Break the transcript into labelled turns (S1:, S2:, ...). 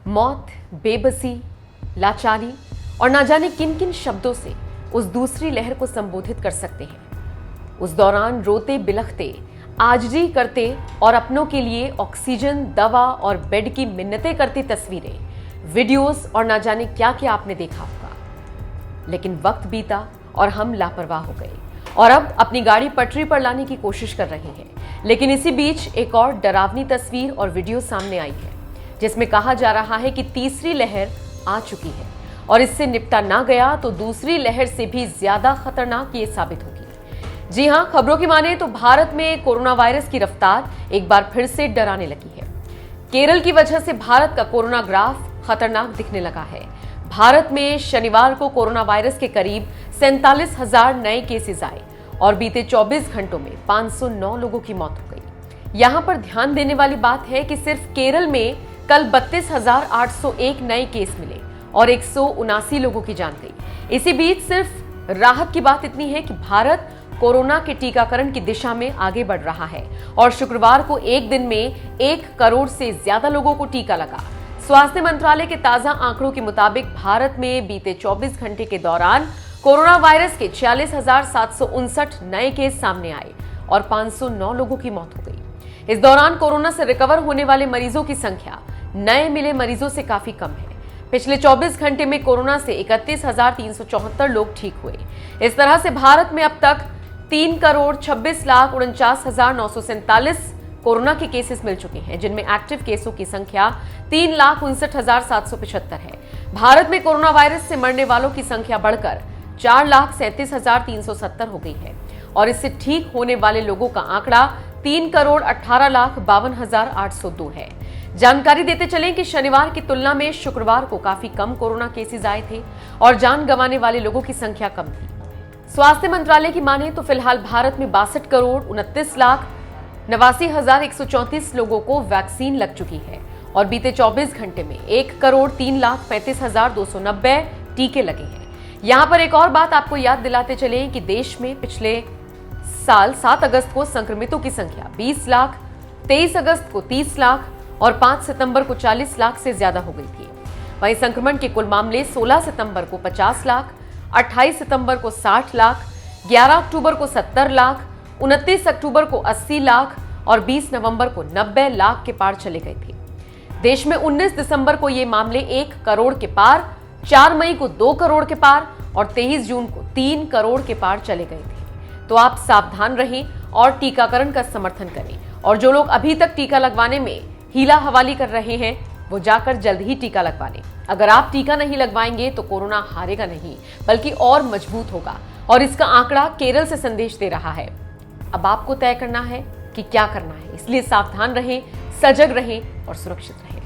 S1: मौत, बेबसी, लाचारी और ना जाने किन किन शब्दों से उस दूसरी लहर को संबोधित कर सकते हैं। उस दौरान रोते बिलखते, आजिजी करते और अपनों के लिए ऑक्सीजन, दवा और बेड की मिन्नतें करती तस्वीरें, वीडियोस और ना जाने क्या क्या आपने देखा होगा। लेकिन वक्त बीता और हम लापरवाह हो गए और अब अपनी गाड़ी पटरी पर लाने की कोशिश कर रहे हैं। लेकिन इसी बीच एक और डरावनी तस्वीर और वीडियो सामने आई है, जिसमें कहा जा रहा है कि तीसरी लहर आ चुकी है और इससे निपटा ना गया तो दूसरी लहर से भी ज्यादा खतरनाक ये साबित होगी। जी हां, खबरों की माने तो भारत में कोरोना वायरस की रफ्तार एक बार फिर से डराने लगी है। केरल की वजह से भारत का कोरोना ग्राफ खतरनाक दिखने लगा है। भारत में शनिवार को कोरोना वायरस के करीब 47,000 नए केसेस आए और बीते 24 घंटों में 509 लोगों की मौत हो गई। यहां पर ध्यान देने वाली बात है कि सिर्फ केरल में कल 32,801 नए केस मिले और 179 लोगों की जान गई। इसी बीच सिर्फ राहत की बात इतनी है कि भारत कोरोना के टीकाकरण की दिशा में आगे बढ़ रहा है और शुक्रवार को एक दिन में 1 करोड़ से ज्यादा लोगों को टीका लगा। स्वास्थ्य मंत्रालय के ताजा आंकड़ों के मुताबिक भारत में बीते 24 घंटे के दौरान कोरोना वायरस के 46,759 नए केस सामने आए और 509 लोगों की मौत हो गई। इस दौरान कोरोना से रिकवर होने वाले मरीजों की संख्या नए मिले मरीजों से काफी कम है। पिछले 24 घंटे में कोरोना से 31,374 लोग ठीक हुए। इस तरह से भारत में अब तक 3,26,49,947 कोरोना के केसेस मिल चुके हैं, जिनमें एक्टिव केसों की संख्या 3,59,775 है। भारत में कोरोना वायरस से मरने वालों की संख्या बढ़कर 4,37,370 हो गई है और इससे ठीक होने वाले लोगों का आंकड़ा 3,18,52,802 है। जानकारी देते चलें कि शनिवार की तुलना में शुक्रवार को काफी कम कोरोना केसेस आए थे और जान गंवाने वाले लोगों की संख्या कम थी। स्वास्थ्य मंत्रालय की माने तो फिलहाल भारत में 62,29,89,134 लोगों को वैक्सीन लग चुकी है और बीते 24 घंटे में 1,03,35,290 टीके लगे हैं। यहां पर एक और बात आपको याद दिलाते चले कि देश में पिछले साल 7 अगस्त को संक्रमितों की संख्या 20 लाख, 23 अगस्त को 30 लाख और 5 सितंबर को 40 लाख से ज्यादा हो गई थी। वहीं संक्रमण के कुल मामले 16 सितंबर को 50 लाख, 28 सितंबर को 60 लाख, 11 अक्टूबर को 70 लाख, 29 अक्टूबर को 80 लाख और 20 नवंबर को 90 लाख के पार चले गए थे। देश में 19 दिसंबर को ये मामले 1 करोड़ के पार, 4 मई को 2 करोड़ के पार और 23 जून को 3 करोड़ के पार चले गए थे। तो आप सावधान रहें और टीकाकरण का समर्थन करें और जो लोग अभी तक टीका लगवाने में हीला हवाली कर रहे हैं, वो जाकर जल्द ही टीका लगवा लें। अगर आप टीका नहीं लगवाएंगे तो कोरोना हारेगा नहीं, बल्कि और मजबूत होगा और इसका आंकड़ा केरल से संदेश दे रहा है। अब आपको तय करना है कि क्या करना है, इसलिए सावधान रहें, सजग रहें और सुरक्षित रहें।